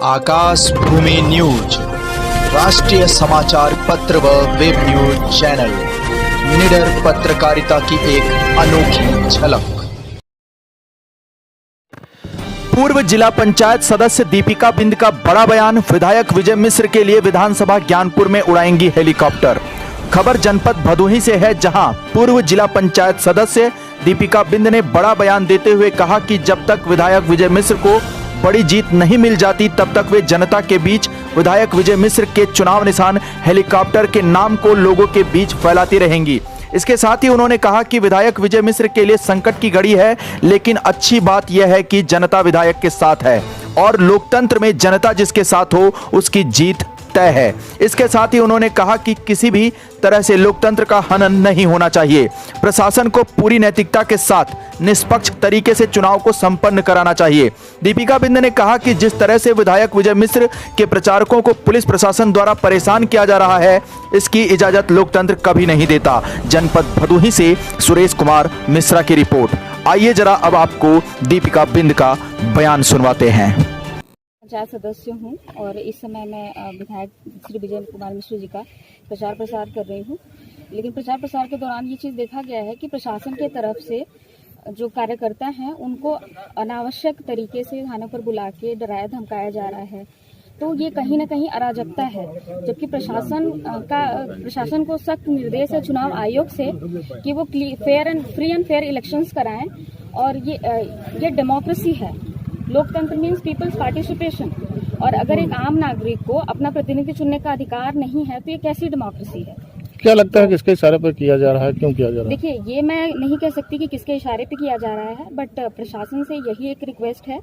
आकाश भूमि news राष्ट्रीय समाचार पत्र व वेब न्यूज चैनल निडर पत्रकारिता की एक अनोखी झलक। पूर्व जिला पंचायत सदस्य दीपिका बिंद का बड़ा बयान, विधायक विजय मिश्र के लिए विधानसभा ज्ञानपुर में उड़ाएंगी हेलीकॉप्टर। खबर जनपद भदोही से है, जहां पूर्व जिला पंचायत सदस्य दीपिका बिंद ने बड़ा बयान देते हुए कहा कि जब तक विधायक विजय मिश्र को बड़ी जीत नहीं मिल जाती तब तक वे जनता के बीच विधायक विजय मिश्र के चुनाव निशान हेलीकॉप्टर के नाम को लोगों के बीच फैलाती रहेंगी। इसके साथ ही उन्होंने कहा कि विधायक विजय मिश्र के लिए संकट की घड़ी है, लेकिन अच्छी बात यह है कि जनता विधायक के साथ है और लोकतंत्र में जनता जिसके साथ हो उसकी जीत तय है। इसके साथ ही उन्होंने कहा कि किसी भी तरह से लोकतंत्र का हनन नहीं होना चाहिए। प्रशासन को पूरी नैतिकता के साथ निष्पक्ष तरीके से चुनाव को संपन्न कराना चाहिए। दीपिका बिंद ने कहा कि जिस तरह से विधायक विजय मिश्र के प्रचारकों को पुलिस प्रशासन द्वारा परेशान किया जा रहा है, इसकी इजाजत लोकतंत्र कभी नहीं देता। जनपद भदोही से सुरेश कुमार मिश्रा की रिपोर्ट। आइए जरा अब आपको दीपिका बिंद का बयान सुनवाते हैं। पंचायत सदस्य हूँ और इस समय मैं विधायक श्री विजय कुमार मिश्र जी का प्रचार प्रसार कर रही हूँ। लेकिन प्रचार प्रसार के दौरान ये चीज़ देखा गया है कि प्रशासन के तरफ से जो कार्यकर्ता हैं उनको अनावश्यक तरीके से थाने पर बुला के डराया धमकाया जा रहा है। तो ये कहीं ना कहीं अराजकता है, जबकि प्रशासन को सख्त निर्देश है चुनाव आयोग से कि वो फ्री एंड फेयर इलेक्शंस कराएं। और ये डेमोक्रेसी है। लोकतंत्र मीन्स पीपल्स पार्टिसिपेशन। और अगर एक आम नागरिक को अपना प्रतिनिधि चुनने का अधिकार नहीं है तो ये कैसी डेमोक्रेसी है? क्या लगता है किसके इशारे पर किया जा रहा है, क्यों किया जा रहा है? देखिए, ये मैं नहीं कह सकती कि किसके इशारे पे किया जा रहा है, बट प्रशासन से यही एक रिक्वेस्ट है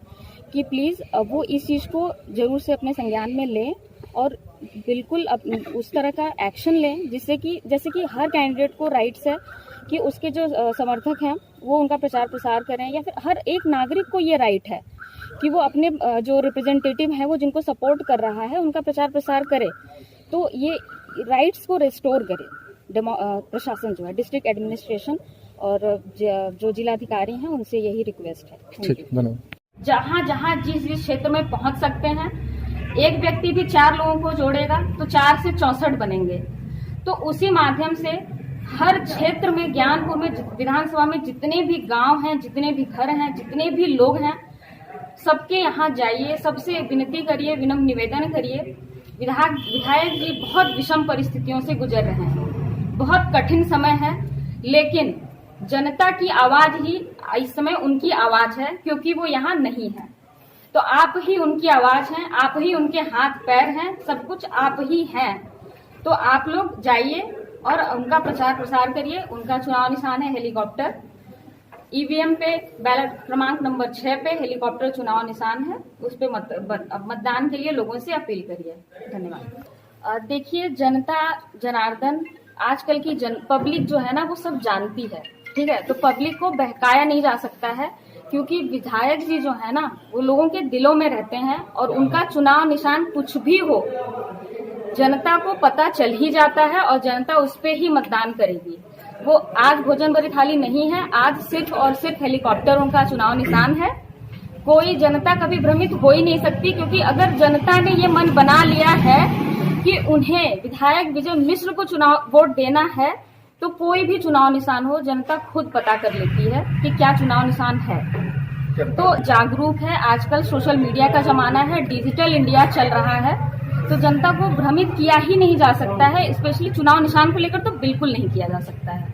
कि प्लीज वो इस चीज को जरूर से अपने संज्ञान में लें और बिल्कुल उस तरह का एक्शन लें जिससे कि जैसे कि हर कैंडिडेट को राइट्स है कि उसके जो समर्थक हैं वो उनका प्रचार प्रसार करें, या फिर हर एक नागरिक को ये राइट है कि वो अपने जो रिप्रेजेंटेटिव हैं वो जिनको सपोर्ट कर रहा है उनका प्रचार प्रसार करे। तो ये राइट्स को रिस्टोर करे प्रशासन जो है, डिस्ट्रिक्ट एडमिनिस्ट्रेशन और जो जिलाधिकारी हैं उनसे यही रिक्वेस्ट है। ठीक, धन्यवाद। जहाँ जहाँ जिस क्षेत्र में पहुँच सकते हैं, एक व्यक्ति भी 4 लोगों को जोड़ेगा तो 4 से 64 बनेंगे। तो उसी माध्यम से हर क्षेत्र में, ज्ञानपुर में, विधानसभा में जितने भी गांव हैं, जितने भी घर हैं, जितने भी लोग हैं, सबके यहाँ जाइए, सबसे विनती करिए, विनम्र निवेदन करिए। विधायक जी बहुत विषम परिस्थितियों से गुजर रहे हैं, बहुत कठिन समय है, लेकिन जनता की आवाज ही इस समय उनकी आवाज है, क्योंकि वो यहाँ नहीं है। तो आप ही उनकी आवाज हैं, आप ही उनके हाथ पैर हैं, सब कुछ आप ही हैं। तो आप लोग जाइए और उनका प्रचार प्रसार करिए। उनका चुनाव निशान है हेलीकॉप्टर। ईवीएम पे बैलेट क्रमांक नंबर 6 पे हेलीकॉप्टर चुनाव निशान है, उस पे मतदान के लिए लोगों से अपील करिए। धन्यवाद। देखिए, जनता जनार्दन, आजकल की पब्लिक जो है ना वो सब जानती है, ठीक है? तो पब्लिक को बहकाया नहीं जा सकता है, क्योंकि विधायक जी जो है ना वो लोगों के दिलों में रहते हैं और उनका चुनाव निशान कुछ भी हो जनता को पता चल ही जाता है और जनता उस पे ही मतदान करेगी। वो आज भोजन भरी थाली नहीं है, आज सिर्फ और सिर्फ हेलीकॉप्टर उनका चुनाव निशान है। कोई जनता कभी भ्रमित हो ही नहीं सकती, क्योंकि अगर जनता ने ये मन बना लिया है कि उन्हें विधायक विजय मिश्र को चुनाव वोट देना है, तो कोई भी चुनाव निशान हो जनता खुद पता कर लेती है कि क्या चुनाव निशान है। तो जागरूक है, आजकल सोशल मीडिया का जमाना है, डिजिटल इंडिया चल रहा है, तो जनता को भ्रमित किया ही नहीं जा सकता है। स्पेशली चुनाव निशान को लेकर तो बिल्कुल नहीं किया जा सकता है।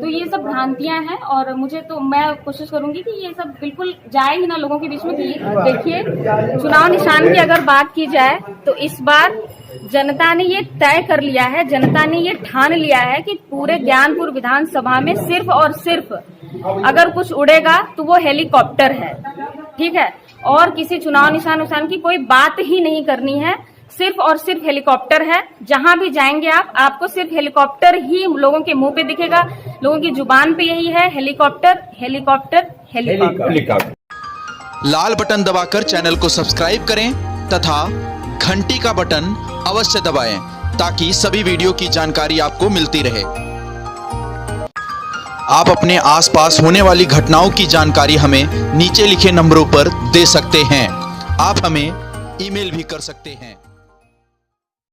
तो ये सब भ्रांतियां हैं और मैं कोशिश करूंगी कि ये सब बिल्कुल जाए ही ना लोगों के बीच में। देखिए, चुनाव निशान की अगर बात की जाए तो इस बार जनता ने ये तय कर लिया है, जनता ने ये ठान लिया है कि पूरे ज्ञानपुर विधानसभा में सिर्फ और सिर्फ अगर कुछ उड़ेगा तो वो हेलीकॉप्टर है, ठीक है? और किसी चुनाव निशान की कोई बात ही नहीं करनी है, सिर्फ और सिर्फ हेलीकॉप्टर है। जहां भी जाएंगे आपको सिर्फ हेलीकॉप्टर ही लोगों के मुंह पे दिखेगा, लोगों की जुबान पे यही है, हेलीकॉप्टर हेलीकॉप्टर हेलीकॉप्टर। लाल बटन दबाकर चैनल को सब्सक्राइब करें तथा घंटी का बटन अवश्य दबाएं ताकि सभी वीडियो की जानकारी आपको मिलती रहे। आप अपने आसपास होने वाली घटनाओं की जानकारी हमें नीचे लिखे नंबरों पर दे सकते हैं। आप हमें ईमेल भी कर सकते हैं।